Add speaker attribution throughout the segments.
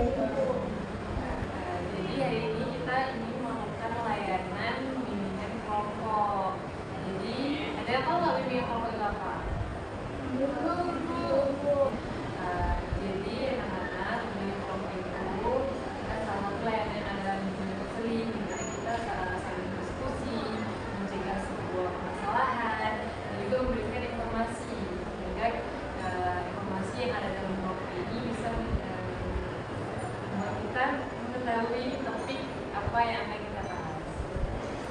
Speaker 1: Jadi hari ini kita ingin melakukan layanan bimbingan kelompok. Jadi ada apa nggak bimbingan kelompok itu apa? Jadi anak-anak bimbingan kelompok itu kita sama layanan ada bimbingan konseling, di mana kita saling diskusi, mencegah sebuah permasalahan, dan juga memberikan informasi sehingga informasi yang ada dalam kelompok ini bisa membuat kita mengetahui topik apa yang akan kita bahas.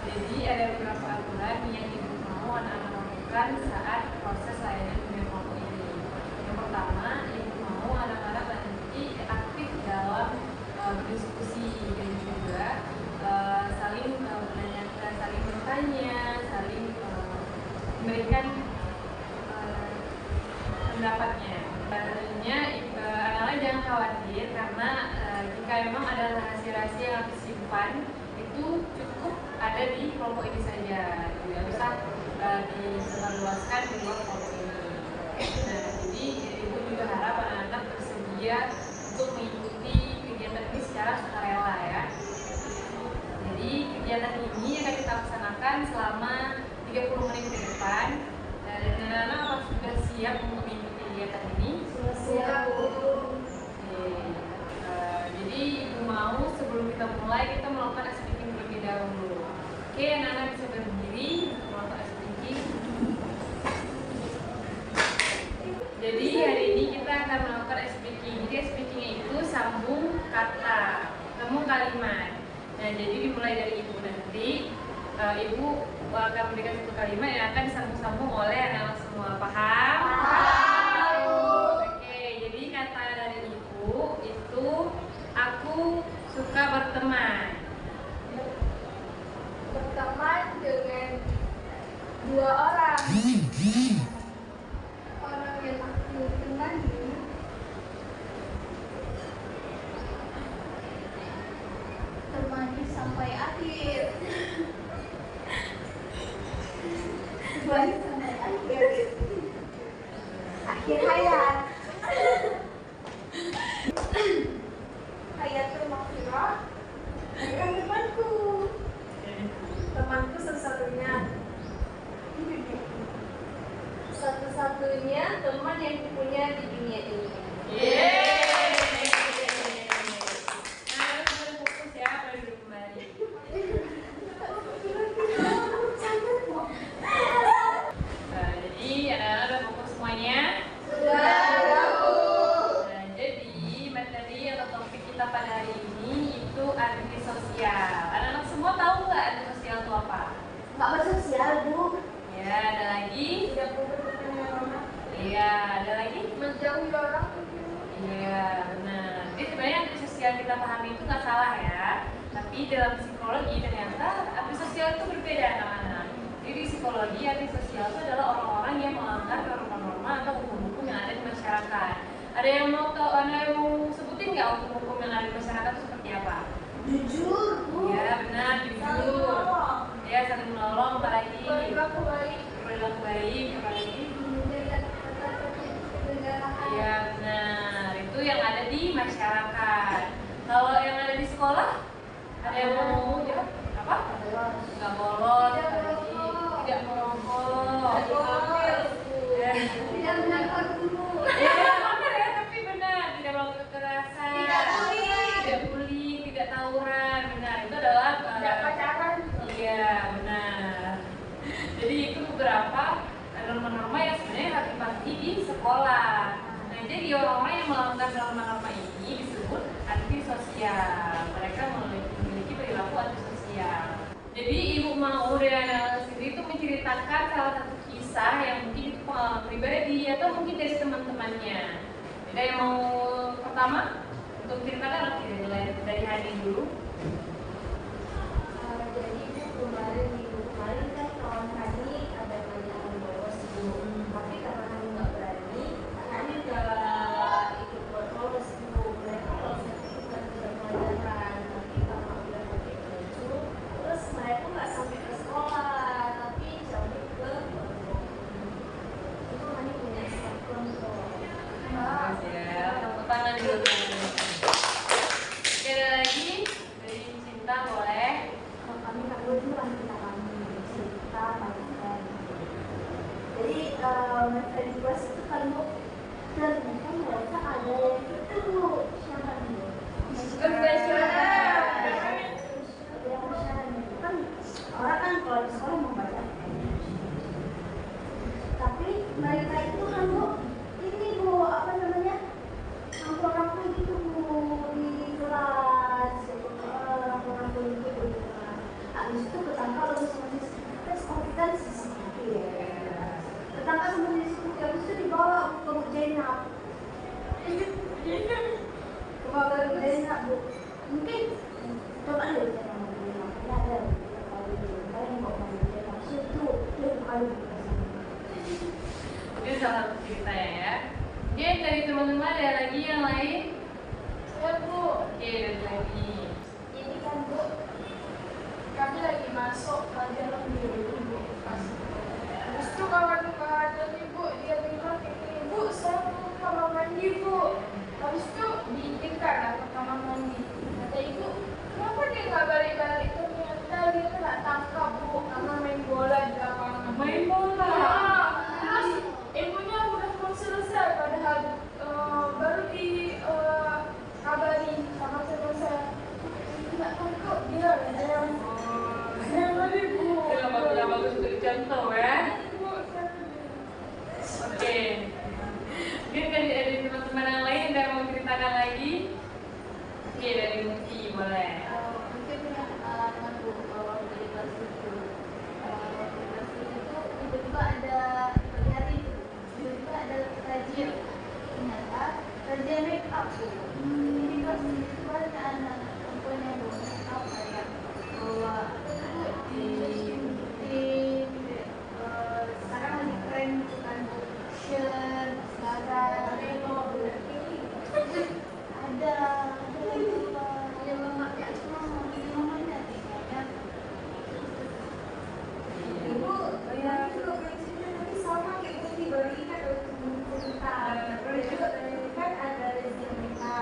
Speaker 1: Jadi ada beberapa aturan yang ibu mau anak-anak lakukan saat proses layanan bimbingan kelompok ini. Yang pertama, ibu mau anak-anak nanti aktif dalam berdiskusi dan juga saling menanyakan, saling bertanya, saling memberikan pendapatnya. Tentunya anak-anak jangan khawatir karena jika memang ada rahasia-rahasia yang disimpan itu cukup ada di kelompok ini saja, tidak usah disebarluaskan di luar kelompok ini. Nah, jadi ibu juga harap anak-anak bersedia untuk mengikuti kegiatan ini secara sukarela ya. Jadi kegiatan ini akan kita laksanakan selama 30 menit ke depan. Dan anak-anak apakah sudah siap untuk mengikuti kegiatan ini?
Speaker 2: Siap, Bu.
Speaker 1: Jadi ibu mau sebelum kita mulai kita melakukan speaking terlebih dahulu. Oke, anak-anak bisa berdiri melakukan speaking. Jadi hari ini kita akan melakukan speaking. Jadi speakingnya itu sambung kata, sambung kalimat. Nah, jadi dimulai dari ibu nanti. Ibu akan memberikan satu kalimat yang akan disambung-sambung oleh anak-anak semua. Paham?
Speaker 2: Paham.
Speaker 1: Oke, jadi kata dari ibu itu aku suka berteman.
Speaker 2: Berteman dengan dua orang. Orang yang aku temani temani sampai akhir. Temani sampai akhir. Akhir hayat. Hayatul maghfirah. Bukan temanku. Temanku satu-satunya. Satu-satunya teman yang dipunya di dunia ini.
Speaker 1: Nah, harus fokus ya, pada duduk kembali. Jadi anak-anak udah fokus semuanya. Nah, jadi materi atau topik kita pada hari ini itu antisosial. Anak-anak semua tahu nggak antisosial itu apa?
Speaker 2: Nggak bersosial, Bu.
Speaker 1: Ya, ada lagi.
Speaker 2: Tidak berhubungan dengan orang.
Speaker 1: Iya, ada lagi.
Speaker 2: Menjauhi orang.
Speaker 1: Iya, benar. Jadi sebenarnya antisosial kita pahami itu nggak salah ya. Tapi dalam psikologi ternyata antisosial itu berbeda anak-anak. Jadi di psikologi antisosial itu adalah orang-orang yang melanggar norma-norma atau hukum-hukum yang ada di masyarakat. Ada yang mau sebutin nggak hukum-hukum yang ada di masyarakat itu seperti apa?
Speaker 2: Jujur, Bu.
Speaker 1: Iya, benar,
Speaker 2: Saling
Speaker 1: jujur.
Speaker 2: menolong.
Speaker 1: Ya, saling menolong, apalagi
Speaker 2: Berlaku baik.
Speaker 1: perilaku baik, apalagi
Speaker 2: Menjaga kenegaraan.
Speaker 1: iya, benar. Itu yang ada di masyarakat. Kalau yang ada di sekolah, ada yang mau jawab? Apa? Nggak bolos,
Speaker 2: Tidak
Speaker 1: apalagi
Speaker 2: merokok.
Speaker 1: tidak merokok. Ya.
Speaker 2: Tidak menangkap guru.
Speaker 1: Ya, benar ya, tapi benar. Tidak melakukan kekerasan.
Speaker 2: Tidak bullying.
Speaker 1: Tidak bullying, tidak tawuran. Benar, itu adalah
Speaker 2: Tidak pacaran.
Speaker 1: iya, benar. Jadi itu beberapa norma-norma yang sebenarnya harus dipatuhi di sekolah. Nah, jadi orang-orang yang melanggar norma-norma ini disebut antisosial. Mereka memiliki perilaku antisosial. Jadi ibu mau dari anak sendiri itu menceritakan salah satu kisah yang mungkin itu pengalaman pribadi atau mungkin dari teman-temannya. Ada yang mau pertama untuk ceritakan dari Hani dulu.
Speaker 2: Jadi minggu kemarin kan kawan kami ada banyak bolos, Bu. Tapi karena kami nggak berani, kami nggak ikut bolos, Bu. Mereka bolos itu bukan tidak pelajaran, tapi karena udah pakai baju, terus mereka nggak sampai ke sekolah, tapi jauh ke kelompok. Itu kami punya kelompok.
Speaker 1: Ya, tepuk tangan dulu. lagi dari Cinta boleh.
Speaker 2: Kalau kami berdua itu kan kita kami cerita main. Jadi materi kelas itu kan bu, ternyata mereka ada yang itu bu, siapa nih? Kan orang kan kalau di sekolah membaca, tapi mereka itu kan bu, ini bu apa namanya, rampur-rampur gitu bu di kelas, rampur-rampur gitu di kelas. Habis itu ketangkap lalu sama tes kan CCTV ya. Ketangkap sama CCTV habis itu dibawa ke Bu Jenab. Ke Bu Jenab bu. Mungkin coba deh cek sama Bu Jenab. Ini ada kalau di kalian bawa Bu Jenab itu dia bukan.
Speaker 1: Itu salah satu cerita ya. Oke, dari teman-teman ada lagi yang lain?
Speaker 3: Ya bu,
Speaker 1: Oke, ada lagi.
Speaker 3: ini kan bu, kami lagi masuk pelajaran di ibu pas. Terus tuh kawan-kawan ibu dia bilang ini bu, saya mau ke kamar mandi bu. Habis itu diizinkan lah ke kamar mandi. Kata ibu, kenapa dia nggak balik-balik? Ternyata dia kena tangkap bu, karena main bola di lapangan.
Speaker 1: Main bola.
Speaker 3: Ah, terus ibunya udah mau selesai padahal baru di kabari sama saya nggak tangkap dia yang lagi bu.
Speaker 1: Itu bagus untuk dicontoh ya. Oke. Mungkin dari teman-teman yang lain ada yang mau ceritakan lagi? Oke, dari Muti boleh.
Speaker 2: Mungkin punya pengalaman bu kalau dari kelas itu, tiba-tiba ada pagi hari tiba-tiba ada kajian, ternyata kajian make up bu. Jadi kelas itu banyak anak perempuan yang bawa make up kayak bawa sekarang lagi tren bukan shirt, selada, ada yang memakai namanya kayaknya. Ibu, ya juga prinsipnya tapi sama kayak tadi baru ingat cerita. Terus juga kan ada rezeki mereka.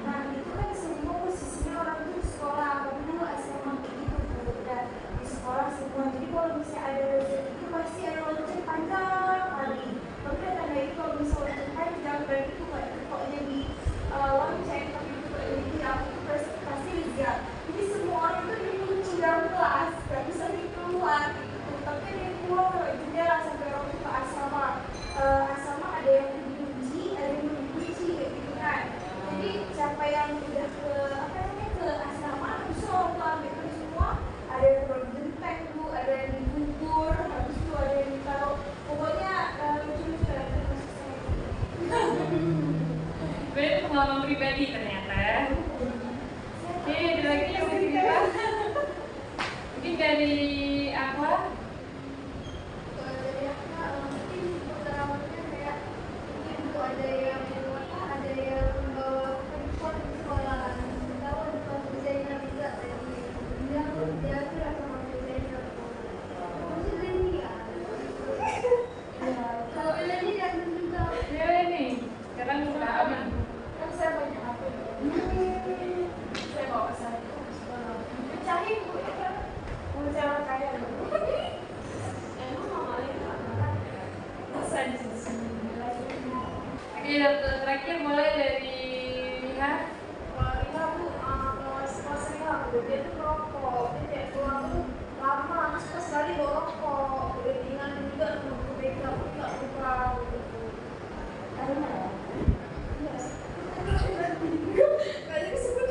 Speaker 2: Nah itu kan semua posisinya orang itu di sekolah, tapi dulu SMA begitu bu, dan di sekolah semua. Jadi kalau misalnya ada rezeki itu pasti ada lonceng panjang kali. Tapi kata itu kalau misalnya lonceng panjang berarti itu kayak pokoknya di lonceng tapi itu kayak aku pasti lihat. Jadi semua orang itu dikunci dalam kelas, gak bisa keluar. Tapi dia keluar lewat jendela sampai orang itu ke asrama. Asrama ada yang dikunci, ada yang dikunci kayak gitu kan. Jadi siapa yang udah ke apa namanya ke asrama habis itu orang tua ambil itu semua. Ada yang bergenteng bu, ada yang dibungkur, habis itu ada yang ditaruh. Pokoknya lucu-lucu lah termasuk saya.
Speaker 1: Gue itu pengalaman pribadi ternyata. Oke, ada lagi yang mau cerita? Mungkin dari apa?
Speaker 2: Dari apa mungkin pengalamannya kayak mungkin bu ada yang bawa handphone di sekolah, tahu depan Bu Zainab juga tadi dia kira sama Bu Zainab masih Leni ya. Kalau Leni dan juga
Speaker 1: Ya ini, sekarang udah aman.
Speaker 3: Kan saya banyak HP. Saya bawa ke sana. Pecahin bu ya kan? Mau cara kaya bu. Emang mama lihat bisa di sini.
Speaker 1: Oke, dokter terakhir mulai dari Liha.
Speaker 3: Kalau Rina bu, pas Rina bu, dia tuh merokok. Dia kayak keluar tuh lama, suka sekali bawa rokok. Udah diingatin juga sama Bu Beka, tapi nggak lupa gitu.
Speaker 2: karena
Speaker 3: Iya. Kayaknya disebut.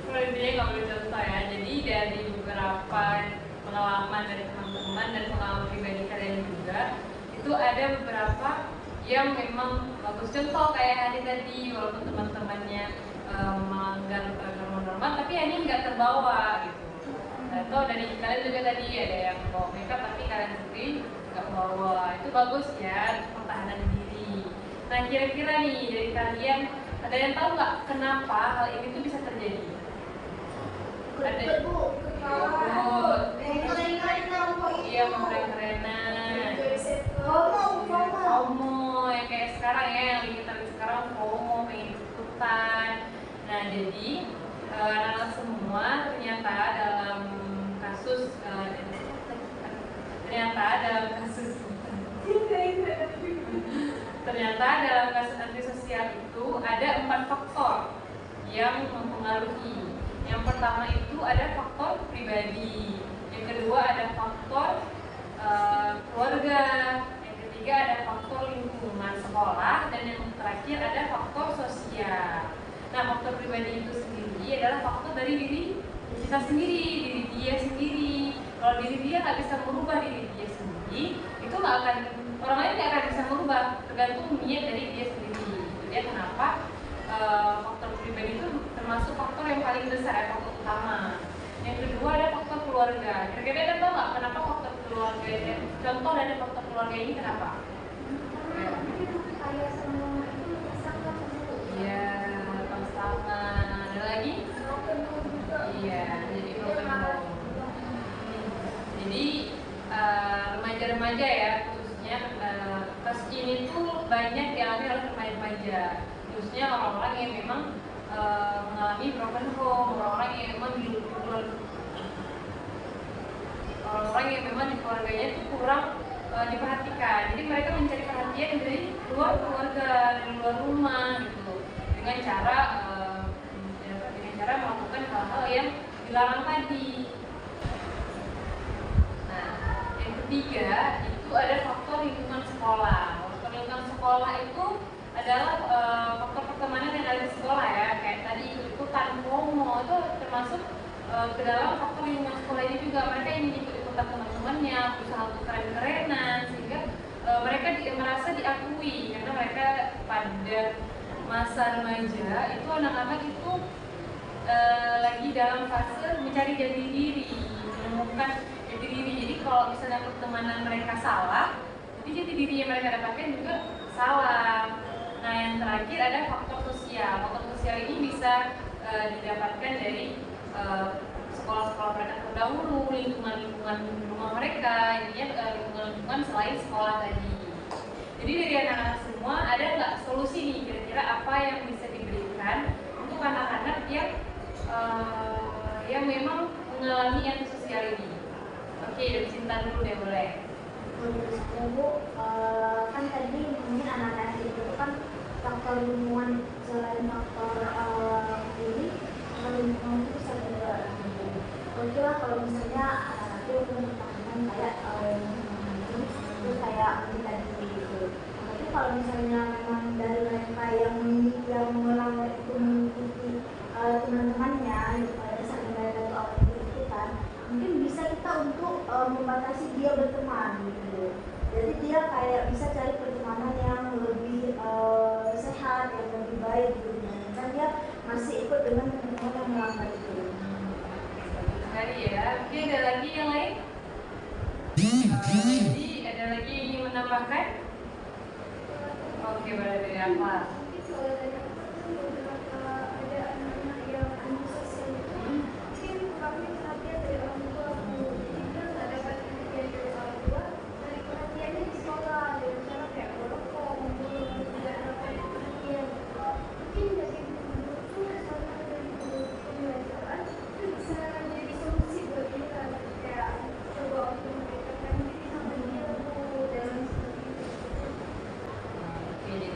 Speaker 1: Kalau intinya nggak boleh contoh ya. Jadi dari beberapa pengalaman dari teman-teman dan pengalaman pribadi kalian juga, itu ada beberapa yang memang bagus contoh kayak hari tadi, walaupun teman-temannya melanggar norma-norma, tapi ini nggak terbawa gitu. Atau dari kalian juga tadi ada yang bawa makeup tapi kalian sendiri nggak bawa, itu bagus ya, pertahanan diri. Nah kira-kira nih dari kalian ada yang tahu nggak kenapa hal ini tuh bisa terjadi? Ada
Speaker 3: Bu,
Speaker 1: iya mau keren-kerenan,
Speaker 3: FOMO.
Speaker 1: FOMO yang kayak sekarang ya, yang lagi kita lihat sekarang FOMO pengen ikutan. Nah jadi anak-anak semua ternyata dalam kasus antisosial itu ada 4 faktor yang mempengaruhi. Yang pertama itu ada faktor pribadi, yang kedua ada faktor keluarga, yang ketiga ada faktor lingkungan sekolah, dan yang terakhir ada faktor sosial. Nah, faktor pribadi itu sendiri adalah faktor dari diri kita sendiri, diri dia sendiri. Kalau diri dia nggak bisa merubah diri dia sendiri, itu nggak akan, orang lain nggak akan bisa merubah, tergantung niat dari dia sendiri. Jadi kenapa faktor pribadi itu termasuk faktor yang paling besar, faktor utama. Yang kedua ada faktor keluarga. Kira-kira ada tahu nggak kenapa faktor keluarga ini? Contoh dari faktor keluarga ini kenapa?
Speaker 2: Kayak semua itu pasangan.
Speaker 1: Iya, pasangan. Ada lagi? Iya, jadi broken home. Jadi remaja-remaja ya, khususnya kasus ini tuh banyak dialami oleh remaja-remaja, khususnya orang-orang yang memang mengalami broken home, orang-orang yang memang di keluarganya itu kurang diperhatikan. Jadi mereka mencari perhatian dari luar keluarga, dari luar rumah gitu, dengan cara melakukan hal-hal yang dilarang tadi. Nah, yang ketiga itu ada faktor lingkungan sekolah. Faktor lingkungan sekolah itu adalah faktor pertemanan yang ada di sekolah ya, kayak tadi ikut-ikutan promo itu termasuk ke dalam faktor lingkungan sekolah ini juga. Mereka ingin ikut-ikutan teman-temannya, berusaha untuk keren-kerenan, sehingga mereka merasa diakui, karena mereka pada masa remaja itu anak-anak itu lagi dalam fase mencari jati diri, menemukan jati diri. Jadi kalau misalnya pertemanan mereka salah, jadi jati diri yang mereka dapatkan juga salah. Nah, yang terakhir ada faktor sosial. Faktor sosial ini bisa didapatkan dari sekolah-sekolah mereka terdahulu, lingkungan rumah mereka, intinya lingkungan selain sekolah tadi. Jadi dari anak-anak semua ada nggak solusi nih, kira-kira apa yang bisa diberikan untuk anak-anak yang memang mengalami antisosial ini? Oke, dari Cinta dulu deh, boleh.
Speaker 2: Bu, kan tadi mungkin anak-anak itu kan faktor lingkungan selain faktor ini, faktor lingkungan itu bisa juga. Oke lah, kalau misalnya anak-anak itu pertahanan kayak itu kayak tadi gitu. Tapi kalau misalnya memang dari mereka yang melanggar itu mengikuti teman-temannya, gitu, pada saat mereka itu awal ikutan, mungkin bisa kita untuk membatasi dia berteman gitu. Jadi dia kayak bisa cari pertemanan yang lebih sehat, yang lebih baik gitu. Kan dia masih ikut dengan teman-teman yang melanggar itu.
Speaker 1: Sekali ya. Oke, ada lagi yang lain? Jadi ada lagi yang ingin menambahkan? Oke, boleh dari apa?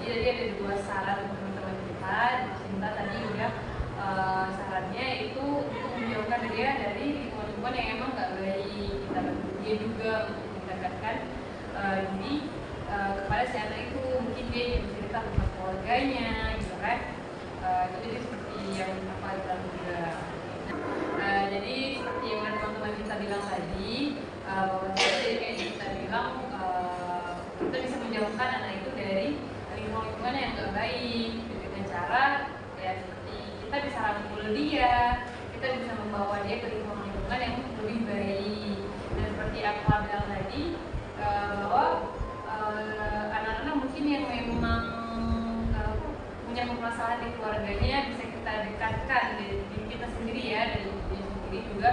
Speaker 1: Jadi ada dua saran teman-teman kita. Cinta tadi udah sarannya itu untuk menjauhkan dia dari lingkungan yang emang nggak baik. Kita bantu dia juga untuk mendekatkan diri kepada si anak itu. Mungkin dia ingin cerita tentang keluarganya, gitu kan. Jadi seperti yang apa bilang juga. Jadi seperti yang teman-teman kita bilang tadi, bahwa jadi kayak kita bilang kita bisa menjauhkan anak itu dari lingkungan yang gak baik dengan cara ya seperti kita bisa rangkul dia, kita bisa membawa dia ke lingkungan yang lebih baik. Dan seperti aku bilang tadi bahwa anak-anak mungkin yang memang punya permasalahan di keluarganya bisa kita dekatkan dari kita sendiri ya, dari diri sendiri juga.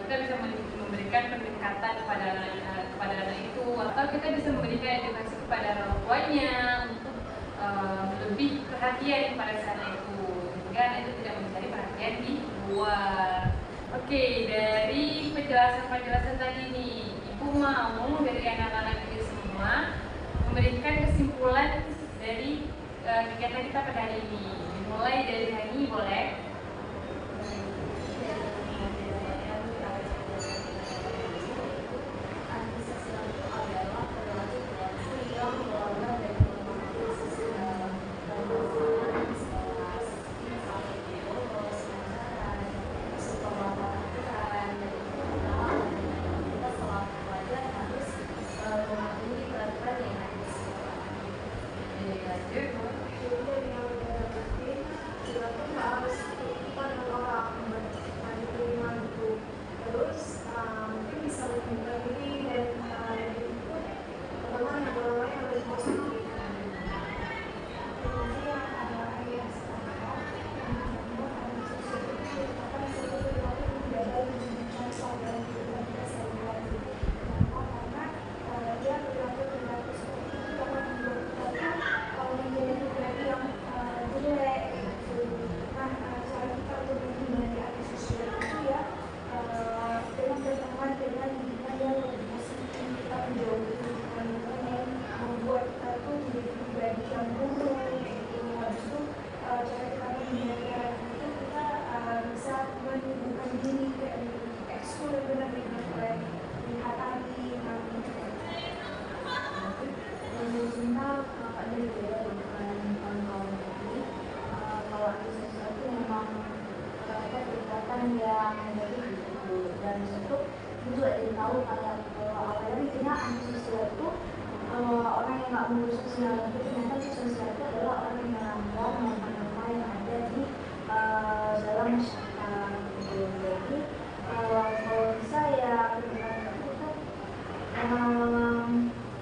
Speaker 1: Kita bisa memberikan pendekatan kepada anak itu, atau kita bisa memberikan edukasi kepada orang tuanya untuk lebih perhatian kepada anak itu, sehingga itu tidak mencari perhatian di luar. Oke, dari penjelasan tadi nih, Ibu mau dari anak-anak ini semua memberikan kesimpulan dari kegiatan kita pada hari ini. Mulai dari Hani, boleh?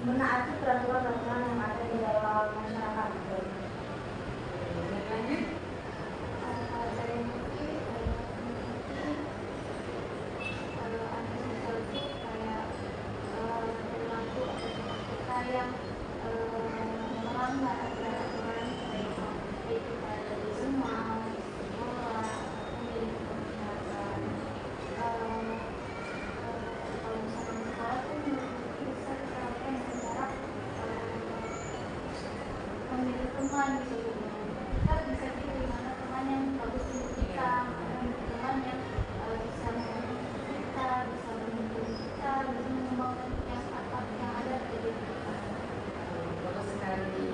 Speaker 2: menaati peraturan-peraturan yang ada di dalam masyarakat. Yang melanggar aturan baik pada semua sekolah, memiliki kesehatan. Kalau misalnya sekolah itu bisa diterapkan secara memilih teman gitu. Kita bisa pilih mana teman yang bagus untuk kita, teman yang bisa membantu kita, bisa mendukung kita, bisa mengembangkan yang ada di diri kita.
Speaker 1: Bagus sekali.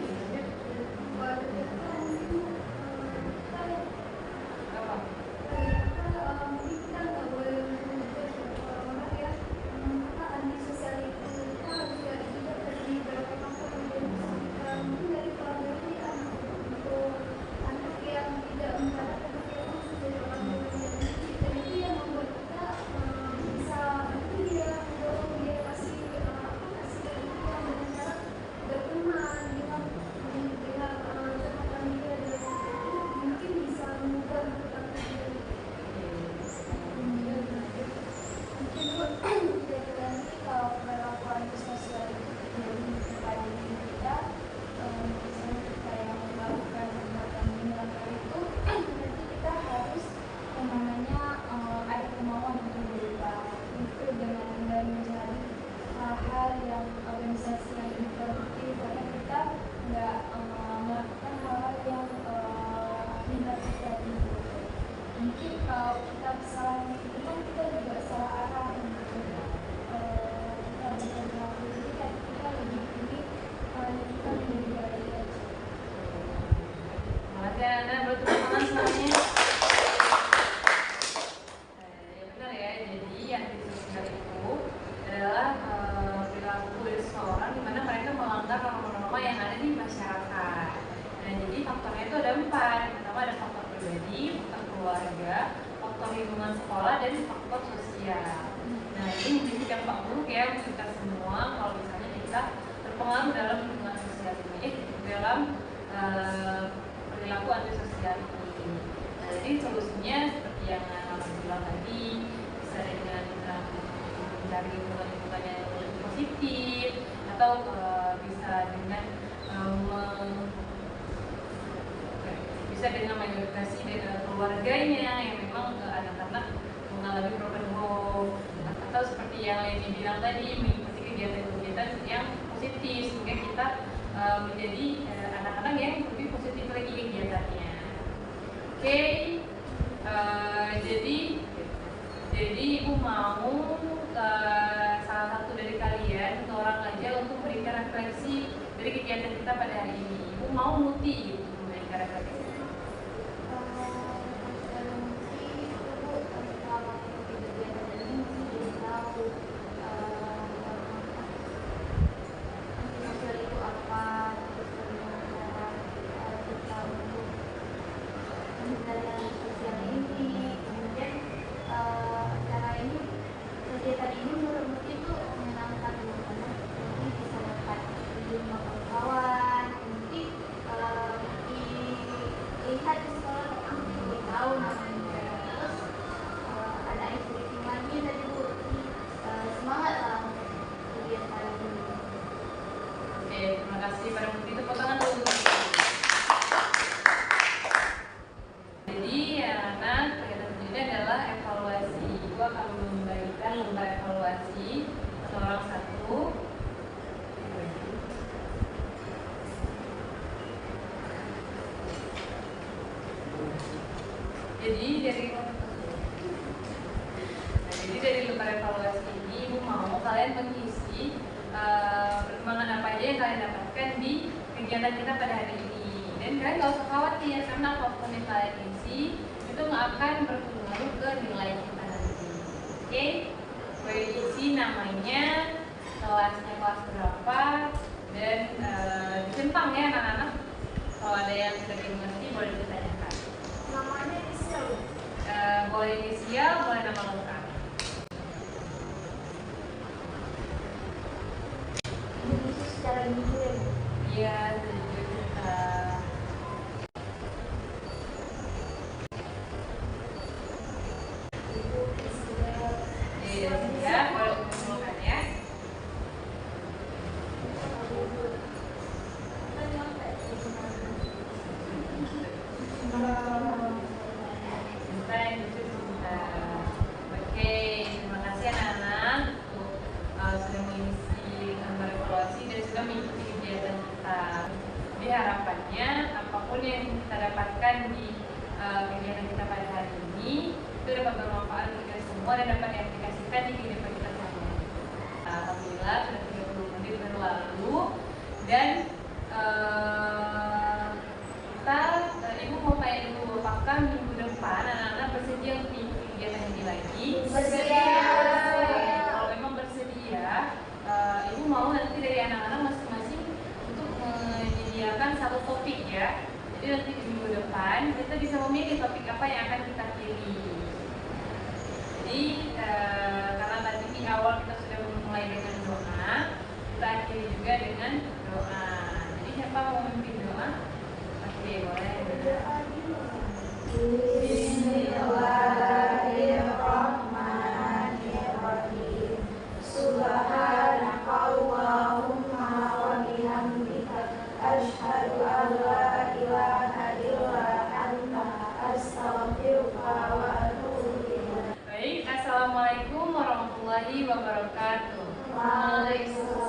Speaker 1: Perilaku antisosial ini. Nah, jadi solusinya seperti yang Mas bilang tadi, bisa dengan mencari lingkungan yang lebih positif, atau bisa dengan edukasi dari keluarganya yang memang anak-anak mengalami broken home, atau seperti yang Leni bilang tadi, mengikuti kegiatan-kegiatan yang positif sehingga kita menjadi anak-anak yang lebih positif lagi kegiatannya. Oke, jadi Ibu mau salah satu dari kalian seorang aja untuk memberikan refleksi dari kegiatan kita pada hari ini. Ibu mau Muti gitu memberikan refleksi. Terima kasih pada Muti, tepuk tangan dulu. Jadi anak kegiatan selanjutnya adalah evaluasi. Ibu akan membagikan lembar evaluasi seorang satu. Jadi dari lembar evaluasi ini Ibu mau kalian mengisi perkembangan apa aja yang kalian dapatkan di kegiatan kita pada hari ini. Dan kalian gak usah khawatir karena apapun yang kalian isi itu nggak akan berpengaruh ke nilai kita nanti. Oke, boleh isi namanya, kelasnya kelas berapa, dan dicentang ya anak-anak. Kalau ada yang sudah dimengerti boleh ditanyakan.
Speaker 3: Namanya inisial.
Speaker 1: Boleh inisial, boleh nama lengkap.
Speaker 2: Secara individu.
Speaker 1: Iya, harapannya apapun yang kita dapatkan di kegiatan kita pada hari ini itu dapat bermanfaat untuk kita semua dan dapat diaplikasikan di kehidupan kita sehari-hari. Alhamdulillah sudah 30 menit berlalu dan Ibu mau tanya dulu, apakah minggu depan anak-anak bersedia untuk mengikuti kegiatan ini lagi?
Speaker 2: Bersedia.
Speaker 1: Kalau memang bersedia, Ibu mau nanti dari anak-anak masing-masing untuk menyediakan satu topik ya. Jadi nanti di minggu depan kita bisa memilih topik apa yang akan kita pilih. Jadi karena tadi di awal kita sudah memulai dengan doa, kita akhiri juga dengan doa. Jadi siapa mau memimpin doa? Oke, boleh.
Speaker 2: Bismillahirrahmanirrahim. Subhanakallahumma wa bihamdika asyhadu an la ilaha illa anta astaghfiruka wa atubu ilaik.
Speaker 1: Baik, assalamualaikum warahmatullahi wabarakatuh.
Speaker 2: Waalaikumsalam.